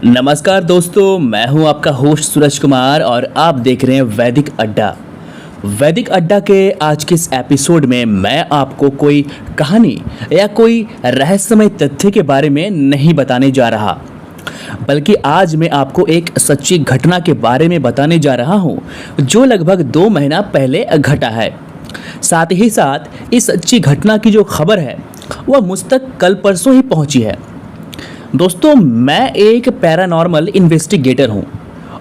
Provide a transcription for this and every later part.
नमस्कार दोस्तों, मैं हूं आपका होस्ट सूरज कुमार और आप देख रहे हैं वैदिक अड्डा। वैदिक अड्डा के आज के इस एपिसोड में मैं आपको कोई कहानी या कोई रहस्यमय तथ्य के बारे में नहीं बताने जा रहा, बल्कि आज मैं आपको एक सच्ची घटना के बारे में बताने जा रहा हूं जो लगभग 2 महीना पहले घटा है। साथ ही साथ इस सच्ची घटना की जो खबर है वह मुझ तक कल परसों ही पहुंची है। दोस्तों, मैं एक पैरानॉर्मल इन्वेस्टिगेटर हूं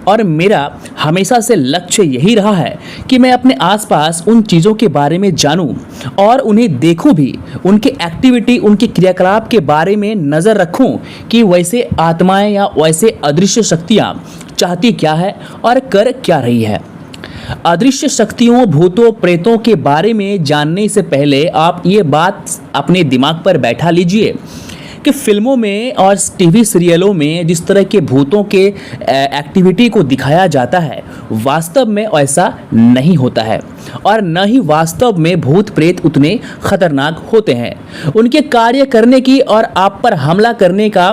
और मेरा हमेशा से लक्ष्य यही रहा है कि मैं अपने आसपास उन चीज़ों के बारे में जानूं और उन्हें देखूं भी, उनके एक्टिविटी, उनके क्रियाकलाप के बारे में नज़र रखूं कि वैसे आत्माएं या वैसे अदृश्य शक्तियां चाहती क्या है और कर क्या रही है। अदृश्य शक्तियों, भूतों, प्रेतों के बारे में जानने से पहले आप ये बात अपने दिमाग पर बैठा लीजिए कि फिल्मों में और टीवी सीरियलों में जिस तरह के भूतों के एक्टिविटी को दिखाया जाता है, वास्तव में ऐसा नहीं होता है और न ही वास्तव में भूत प्रेत उतने खतरनाक होते हैं। उनके कार्य करने की और आप पर हमला करने का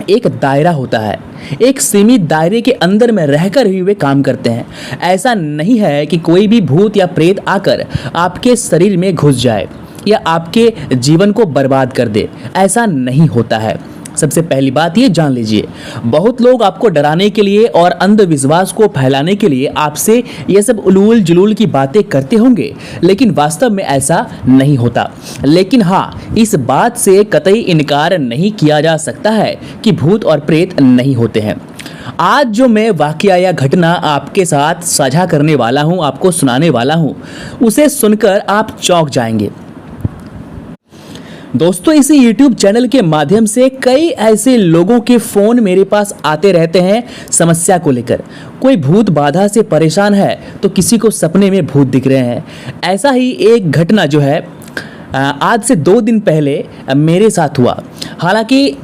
एक दायरा होता है, एक सीमित दायरे के अंदर में रहकर ही वे काम करते हैं। ऐसा नहीं है कि कोई भी भूत या प्रेत आकर आपके शरीर में घुस जाए या आपके जीवन को बर्बाद कर दे, ऐसा नहीं होता है। सबसे पहली बात ये जान लीजिए, बहुत लोग आपको डराने के लिए और अंधविश्वास को फैलाने के लिए आपसे ये सब उलूल जुलूल की बातें करते होंगे, लेकिन वास्तव में ऐसा नहीं होता। लेकिन हाँ, इस बात से कतई इनकार नहीं किया जा सकता है कि भूत और प्रेत नहीं होते हैं। आज जो मैं वाकया या घटना आपके साथ साझा करने वाला हूँ, आपको सुनाने वाला हूँ, उसे सुनकर आप चौंक जाएंगे। दोस्तों, इसी YouTube चैनल के माध्यम से कई ऐसे लोगों के फ़ोन मेरे पास आते रहते हैं समस्या को लेकर। कोई भूत बाधा से परेशान है तो किसी को सपने में भूत दिख रहे हैं। ऐसा ही एक घटना जो है आज से 2 दिन पहले मेरे साथ हुआ। हालांकि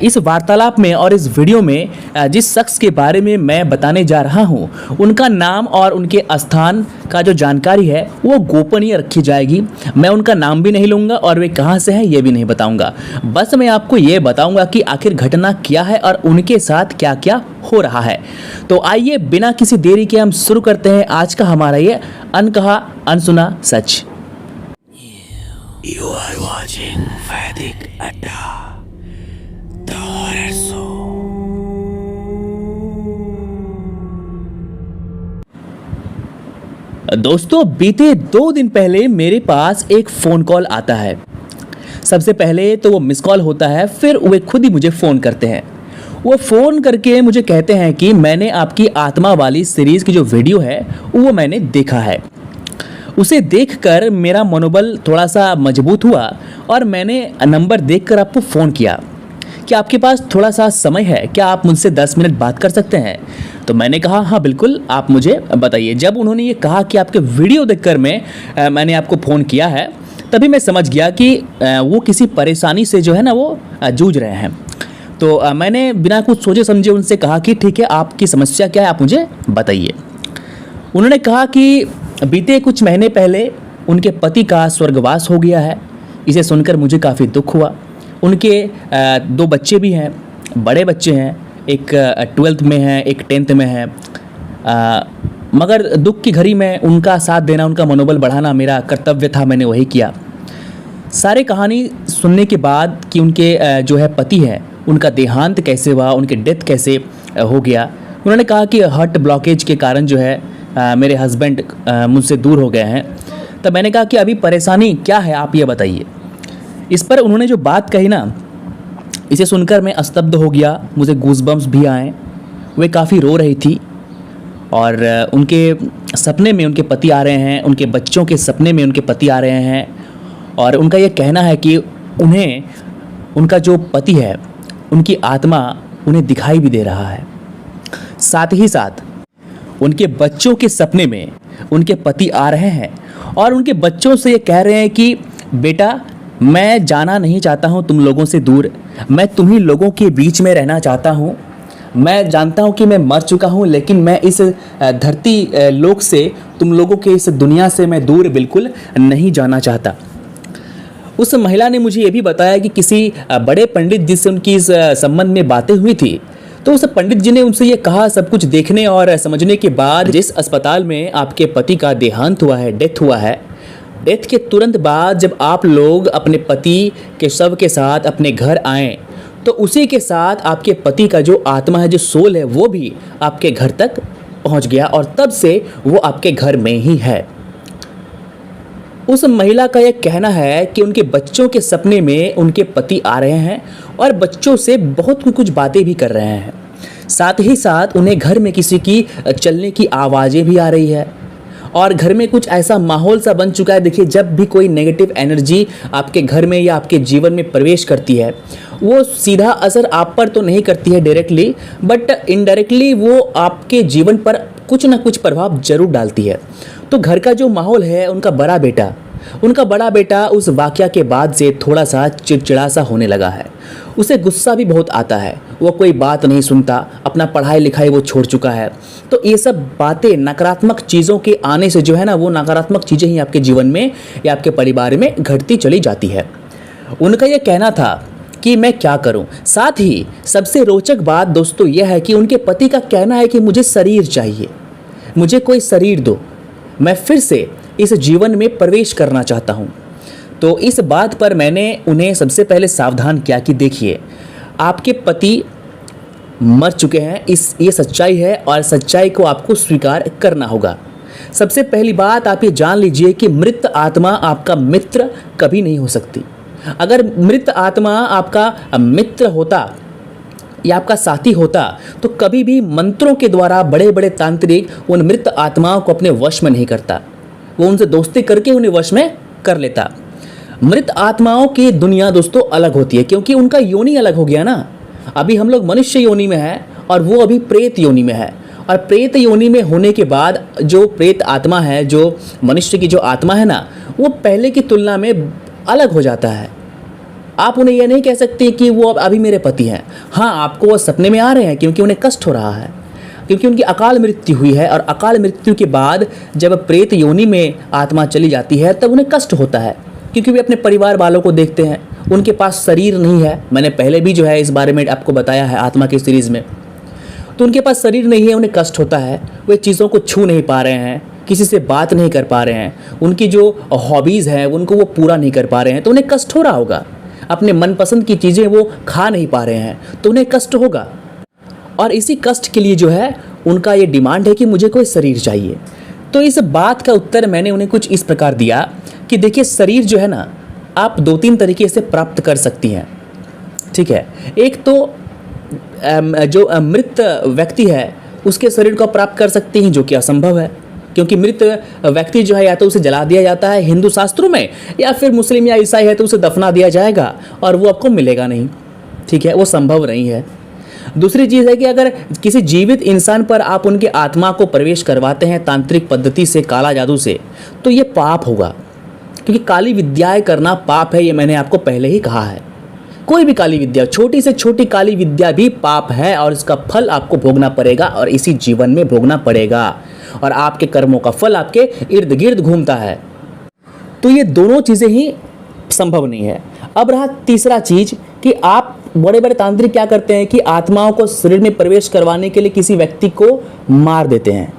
इस वार्तालाप में और इस वीडियो में जिस शख्स के बारे में मैं बताने जा रहा हूं, उनका नाम और उनके स्थान का जो जानकारी है वो गोपनीय रखी जाएगी। मैं उनका नाम भी नहीं लूँगा और वे कहां से हैं ये भी नहीं बताऊंगा। बस मैं आपको ये बताऊंगा कि आखिर घटना क्या है और उनके साथ क्या क्या हो रहा है। तो आइए बिना किसी देरी के हम शुरू करते हैं आज का हमारा ये अनकहा अनसुना सच। You are watching Vedic Adda, the horror show. दोस्तों, बीते 2 दिन पहले मेरे पास एक फ़ोन कॉल आता है। सबसे पहले तो वो मिस कॉल होता है, फिर वे खुद ही मुझे फ़ोन करते हैं। वो फ़ोन करके मुझे कहते हैं कि मैंने आपकी आत्मा वाली सीरीज़ की जो वीडियो है वो मैंने देखा है। उसे देखकर मेरा मनोबल थोड़ा सा मजबूत हुआ और मैंने नंबर देखकर आपको फ़ोन किया कि आपके पास थोड़ा सा समय है, क्या आप मुझसे 10 मिनट बात कर सकते हैं? तो मैंने कहा हाँ बिल्कुल, आप मुझे बताइए। जब उन्होंने ये कहा कि आपके वीडियो देखकर मैंने आपको फ़ोन किया है, तभी मैं समझ गया कि वो किसी परेशानी से जो है ना वो जूझ रहे हैं। तो मैंने बिना कुछ सोचे समझे उनसे कहा कि ठीक है, आपकी समस्या क्या है, आप मुझे बताइए। उन्होंने कहा कि बीते कुछ महीने पहले उनके पति का स्वर्गवास हो गया है। इसे सुनकर मुझे काफ़ी दुख हुआ। उनके 2 बच्चे भी हैं, बड़े बच्चे हैं, एक 12th में है, एक 10th में है। मगर दुख की घड़ी में उनका साथ देना, उनका मनोबल बढ़ाना मेरा कर्तव्य था, मैंने वही किया। सारे कहानी सुनने के बाद कि उनके जो है पति है, उनका देहांत कैसे हुआ, उनके डेथ कैसे हो गया, उन्होंने कहा कि हार्ट ब्लॉकेज के कारण जो है मेरे हस्बैंड मुझसे दूर हो गए हैं। तब मैंने कहा कि अभी परेशानी क्या है, आप ये बताइए। इस पर उन्होंने जो बात कही ना, इसे सुनकर मैं स्तब्ध हो गया, मुझे गूज़बम्स भी आए। वे काफ़ी रो रही थी और उनके सपने में उनके पति आ रहे हैं, उनके बच्चों के सपने में उनके पति आ रहे हैं और उनका ये कहना है कि उन्हें उनका जो पति है, उनकी आत्मा उन्हें दिखाई भी दे रहा है। साथ ही साथ उनके बच्चों के सपने में उनके पति आ रहे हैं और उनके बच्चों से ये कह रहे हैं कि बेटा, मैं जाना नहीं चाहता हूँ तुम लोगों से दूर, मैं तुम्ही लोगों के बीच में रहना चाहता हूँ। मैं जानता हूँ कि मैं मर चुका हूँ, लेकिन मैं इस धरती लोक से, तुम लोगों के इस दुनिया से मैं दूर बिल्कुल नहीं जाना चाहता। उस महिला ने मुझे ये भी बताया कि किसी बड़े पंडित जिससे उनकी इस संबंध में बातें हुई थी, तो उस पंडित जी ने उनसे ये कहा, सब कुछ देखने और समझने के बाद, जिस अस्पताल में आपके पति का देहांत हुआ है, डेथ हुआ है, डेथ के तुरंत बाद जब आप लोग अपने पति के शव के साथ अपने घर आए, तो उसी के साथ आपके पति का जो आत्मा है, जो सोल है, वो भी आपके घर तक पहुंच गया और तब से वो आपके घर में ही है। उस महिला का यह कहना है कि उनके बच्चों के सपने में उनके पति आ रहे हैं और बच्चों से बहुत कुछ बातें भी कर रहे हैं। साथ ही साथ उन्हें घर में किसी की चलने की आवाज़ें भी आ रही है और घर में कुछ ऐसा माहौल सा बन चुका है। देखिए, जब भी कोई नेगेटिव एनर्जी आपके घर में या आपके जीवन में प्रवेश करती है, वो सीधा असर आप पर तो नहीं करती है डायरेक्टली, बट इनडायरेक्टली वो आपके जीवन पर कुछ ना कुछ प्रभाव जरूर डालती है। तो घर का जो माहौल है, उनका बड़ा बेटा उस वाकया के बाद से थोड़ा सा चिड़चिड़ा सा होने लगा है। उसे गुस्सा भी बहुत आता है, वो कोई बात नहीं सुनता, अपना पढ़ाई लिखाई वो छोड़ चुका है। तो ये सब बातें, नकारात्मक चीज़ों के आने से जो है ना, वो नकारात्मक चीज़ें ही आपके जीवन में या आपके परिवार में घटती चली जाती है। उनका ये कहना था कि मैं क्या करूं। साथ ही सबसे रोचक बात दोस्तों यह है कि उनके पति का कहना है कि मुझे शरीर चाहिए, मुझे कोई शरीर दो, मैं फिर से इस जीवन में प्रवेश करना चाहता हूं। तो इस बात पर मैंने उन्हें सबसे पहले सावधान किया कि देखिए, आपके पति मर चुके हैं, ये सच्चाई है और सच्चाई को आपको स्वीकार करना होगा। सबसे पहली बात आप ये जान लीजिए कि मृत आत्मा आपका मित्र कभी नहीं हो सकती। अगर मृत आत्मा आपका मित्र होता या आपका साथी होता, तो कभी भी मंत्रों के द्वारा बड़े बड़े तांत्रिक उन मृत आत्माओं को अपने वश में नहीं करता, वो उनसे दोस्ती करके उन्हें वश में कर लेता। मृत आत्माओं की दुनिया दोस्तों अलग होती है, क्योंकि उनका योनि अलग हो गया ना। अभी हम लोग मनुष्य योनि में हैं और वो अभी प्रेत योनि में है, और प्रेत योनि में होने के बाद जो प्रेत आत्मा है, जो मनुष्य की जो आत्मा है ना, वो पहले की तुलना में अलग हो जाता है। आप उन्हें यह नहीं कह सकते कि वो अब अभी मेरे पति हैं। हाँ, आपको वो सपने में आ रहे हैं क्योंकि उन्हें कष्ट हो रहा है, क्योंकि उनकी अकाल मृत्यु हुई है, और अकाल मृत्यु के बाद जब प्रेत योनि में आत्मा चली जाती है तब उन्हें कष्ट होता है, क्योंकि वे अपने परिवार वालों को देखते हैं, उनके पास शरीर नहीं है। मैंने पहले भी जो है इस बारे में आपको बताया है आत्मा की सीरीज़ में। तो उनके पास शरीर नहीं है, उन्हें कष्ट होता है, वे चीज़ों को छू नहीं पा रहे हैं, किसी से बात नहीं कर पा रहे हैं, उनकी जो हॉबीज़ हैं उनको वो पूरा नहीं कर पा रहे हैं, तो उन्हें कष्ट हो रहा होगा। अपने मनपसंद की चीज़ें वो खा नहीं पा रहे हैं, तो उन्हें कष्ट होगा। और इसी कष्ट के लिए जो है उनका ये डिमांड है कि मुझे कोई शरीर चाहिए। तो इस बात का उत्तर मैंने उन्हें कुछ इस प्रकार दिया कि देखिए, शरीर जो है ना, आप 2-3 तरीके से प्राप्त कर सकती हैं, ठीक है। एक तो जो मृत व्यक्ति है उसके शरीर को प्राप्त कर सकती हैं, जो कि असंभव है, क्योंकि मृत व्यक्ति जो है या तो उसे जला दिया जाता है हिंदू शास्त्रों में, या फिर मुस्लिम या ईसाई है तो उसे दफना दिया जाएगा और वो आपको मिलेगा नहीं, ठीक है, वो संभव नहीं है। दूसरी चीज़ है कि अगर किसी जीवित इंसान पर आप उनके आत्मा को प्रवेश करवाते हैं तांत्रिक पद्धति से, काला जादू से, तो ये पाप होगा, क्योंकि काली विद्याएं करना पाप है, ये मैंने आपको पहले ही कहा है। कोई भी काली विद्या, छोटी से छोटी काली विद्या भी पाप है और इसका फल आपको भोगना पड़ेगा, और इसी जीवन में भोगना पड़ेगा, और आपके कर्मों का फल आपके इर्द गिर्द घूमता है। तो ये दोनों चीज़ें ही संभव नहीं है। अब रहा तीसरा चीज़ कि आप बड़े बड़े तांत्रिक क्या करते हैं कि आत्माओं को शरीर में प्रवेश करवाने के लिए किसी व्यक्ति को मार देते हैं,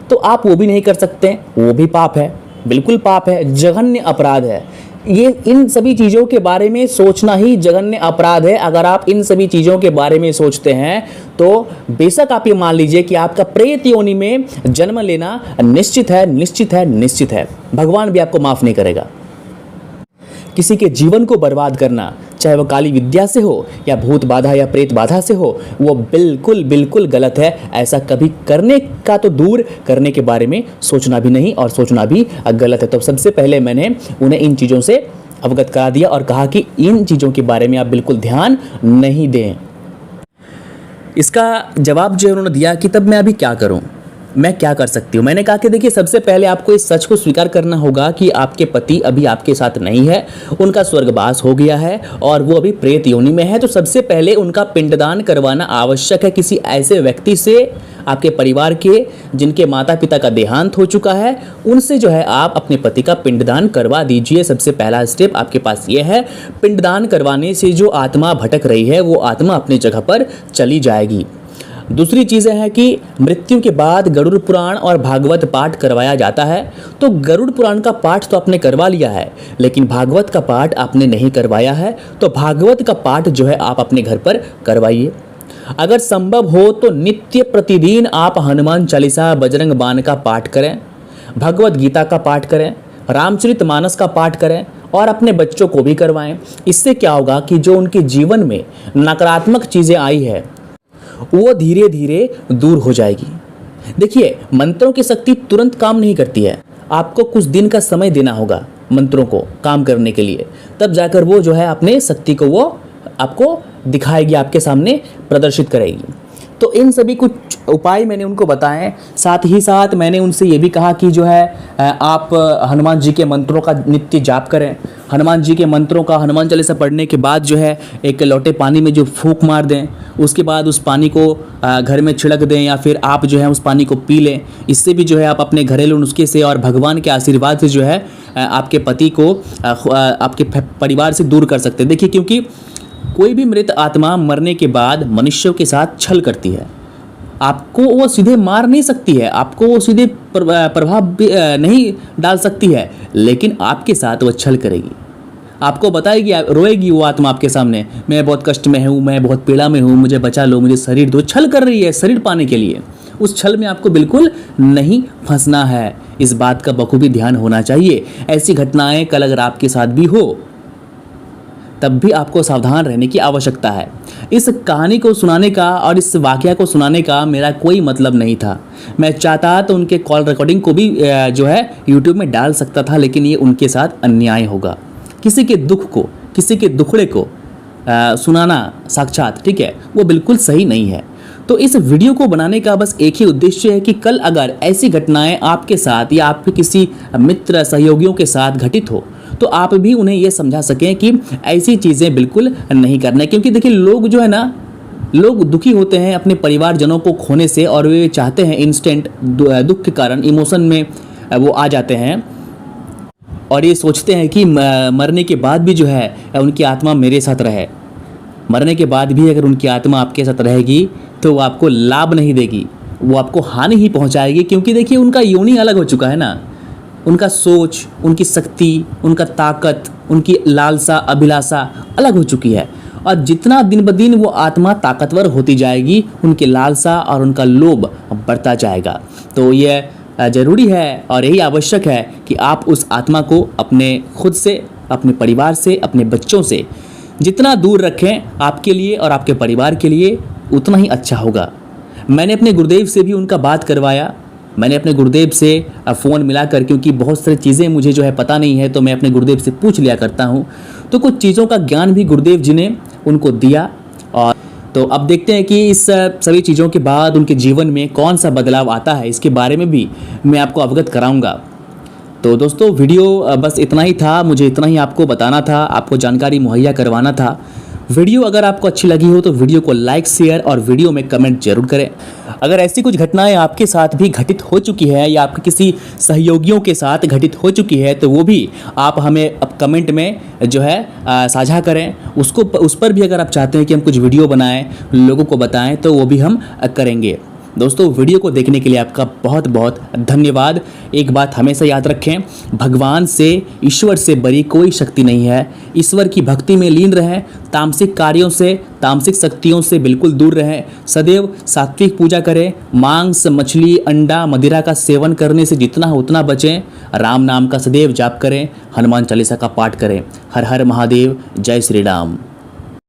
तो आप वो भी नहीं कर सकते, वो भी पाप है, बिल्कुल पाप है, जघन्य अपराध है। ये इन सभी चीज़ों के बारे में सोचना ही जघन्य अपराध है। अगर आप इन सभी चीज़ों के बारे में सोचते हैं तो बेशक आप ये मान लीजिए कि आपका प्रेत योनि में जन्म लेना निश्चित है, निश्चित है, निश्चित है। भगवान भी आपको माफ़ नहीं करेगा। किसी के जीवन को बर्बाद करना, चाहे वो काली विद्या से हो या भूत बाधा या प्रेत बाधा से हो, वो बिल्कुल बिल्कुल गलत है। ऐसा कभी करने का तो दूर, करने के बारे में सोचना भी नहीं, और सोचना भी गलत है। तो सबसे पहले मैंने उन्हें इन चीज़ों से अवगत करा दिया और कहा कि इन चीज़ों के बारे में आप बिल्कुल ध्यान नहीं दें। इसका जवाब जो उन्होंने दिया कि तब मैं अभी क्या करूं, मैं क्या कर सकती हूँ। मैंने कहा कि देखिए, सबसे पहले आपको इस सच को स्वीकार करना होगा कि आपके पति अभी आपके साथ नहीं है, उनका स्वर्गवास हो गया है और वो अभी प्रेत योनि में है। तो सबसे पहले उनका पिंडदान करवाना आवश्यक है किसी ऐसे व्यक्ति से, आपके परिवार के जिनके माता पिता का देहांत हो चुका है, उनसे जो है आप अपने पति का पिंडदान करवा दीजिए। सबसे पहला स्टेप आपके पास ये है। पिंडदान करवाने से जो आत्मा भटक रही है वो आत्मा अपनी जगह पर चली जाएगी। दूसरी चीज़ें हैं कि मृत्यु के बाद गरुड़ पुराण और भागवत पाठ करवाया जाता है। तो गरुड़ पुराण का पाठ तो आपने करवा लिया है, लेकिन भागवत का पाठ आपने नहीं करवाया है, तो भागवत का पाठ जो है आप अपने घर पर करवाइए। अगर संभव हो तो नित्य प्रतिदिन आप हनुमान चालीसा, बजरंग बाण का पाठ करें, भगवत गीता का पाठ करें, रामचरितमानस का पाठ करें और अपने बच्चों को भी करवाएं। इससे क्या होगा कि जो उनके जीवन में नकारात्मक चीज़ें आई है वो धीरे धीरे दूर हो जाएगी। देखिए, मंत्रों की शक्ति तुरंत काम नहीं करती है, आपको कुछ दिन का समय देना होगा मंत्रों को काम करने के लिए, तब जाकर वो जो है अपने शक्ति को वो आपको दिखाएगी, आपके सामने प्रदर्शित करेगी। तो इन सभी कुछ उपाय मैंने उनको बताए। साथ ही साथ मैंने उनसे ये भी कहा कि जो है आप हनुमान जी के मंत्रों का नित्य जाप करें। हनुमान जी के मंत्रों का, हनुमान चालीसा पढ़ने के बाद जो है एक लोटे पानी में जो फूंक मार दें, उसके बाद उस पानी को घर में छिड़क दें या फिर आप जो है उस पानी को पी लें। इससे भी जो है आप अपने घरेलू नुस्खे से और भगवान के आशीर्वाद से जो है आपके पति को आपके परिवार से दूर कर सकते हैं। देखिए, क्योंकि कोई भी मृत आत्मा मरने के बाद मनुष्यों के साथ छल करती है। आपको वो सीधे मार नहीं सकती है, आपको वो सीधे प्रभाव नहीं डाल सकती है, लेकिन आपके साथ वो छल करेगी। आपको बताएगी, रोएगी वो आत्मा आपके सामने, मैं बहुत कष्ट में हूँ, मैं बहुत पीड़ा में हूँ, मुझे बचा लो, मुझे शरीर दो। छल कर रही है शरीर पाने के लिए। उस छल में आपको बिल्कुल नहीं फंसना है। इस बात का बखूबी ध्यान होना चाहिए। ऐसी घटनाएं कल अगर आपके साथ भी हो तब भी आपको सावधान रहने की आवश्यकता है। इस कहानी को सुनाने का और इस वाकया को सुनाने का मेरा कोई मतलब नहीं था। मैं चाहता तो उनके कॉल रिकॉर्डिंग को भी जो है यूट्यूब में डाल सकता था, लेकिन ये उनके साथ अन्याय होगा। किसी के दुख को, किसी के दुखड़े को सुनाना साक्षात, ठीक है, वो बिल्कुल सही नहीं है। तो इस वीडियो को बनाने का बस एक ही उद्देश्य है कि कल अगर ऐसी घटनाएं आपके साथ या आपके किसी मित्र सहयोगियों के साथ घटित हो तो आप भी उन्हें ये समझा सकें कि ऐसी चीज़ें बिल्कुल नहीं करना है। क्योंकि देखिए, लोग जो है ना, लोग दुखी होते हैं अपने परिवारजनों को खोने से और वे चाहते हैं इंस्टेंट दुख के कारण इमोशन में वो आ जाते हैं और ये सोचते हैं कि मरने के बाद भी जो है उनकी आत्मा मेरे साथ रहे। मरने के बाद भी अगर उनकी आत्मा आपके साथ रहेगी तो वो आपको लाभ नहीं देगी, वो आपको हानि ही पहुंचाएगी। क्योंकि देखिए, उनका योनि अलग हो चुका है ना, उनका सोच, उनकी शक्ति, उनका ताकत, उनकी लालसा, अभिलाषा अलग हो चुकी है। और जितना दिन ब दिन वो आत्मा ताकतवर होती जाएगी, उनकी लालसा और उनका लोभ बढ़ता जाएगा। तो ये ज़रूरी है और यही आवश्यक है कि आप उस आत्मा को अपने खुद से, अपने परिवार से, अपने बच्चों से जितना दूर रखें, आपके लिए और आपके परिवार के लिए उतना ही अच्छा होगा। मैंने अपने गुरुदेव से भी उनका बात करवाया। मैंने अपने गुरुदेव से फ़ोन मिलाकर, क्योंकि बहुत सारी चीज़ें मुझे जो है पता नहीं है, तो मैं अपने गुरुदेव से पूछ लिया करता हूँ। तो कुछ चीज़ों का ज्ञान भी गुरुदेव जी ने उनको दिया। और तो अब देखते हैं कि इस सभी चीज़ों के बाद उनके जीवन में कौन सा बदलाव आता है, इसके बारे में भी मैं आपको अवगत कराऊंगा। तो दोस्तों, वीडियो बस इतना ही था, मुझे इतना ही आपको बताना था, आपको जानकारी मुहैया करवाना था। वीडियो अगर आपको अच्छी लगी हो तो वीडियो को लाइक, शेयर और वीडियो में कमेंट जरूर करें। अगर ऐसी कुछ घटनाएं आपके साथ भी घटित हो चुकी है या आपके किसी सहयोगियों के साथ घटित हो चुकी है तो वो भी आप हमें अब कमेंट में जो है साझा करें। उस पर भी अगर आप चाहते हैं कि हम कुछ वीडियो बनाएं, लोगों को बताएं, तो वो भी हम करेंगे। दोस्तों, वीडियो को देखने के लिए आपका बहुत बहुत धन्यवाद। एक बात हमेशा याद रखें, भगवान से, ईश्वर से बड़ी कोई शक्ति नहीं है। ईश्वर की भक्ति में लीन रहें, तामसिक कार्यों से, तामसिक शक्तियों से बिल्कुल दूर रहें। सदैव सात्विक पूजा करें। मांस, मछली, अंडा, मदिरा का सेवन करने से जितना हो उतना बचें। राम नाम का सदैव जाप करें। हनुमान चालीसा का पाठ करें। हर हर महादेव। जय श्री राम।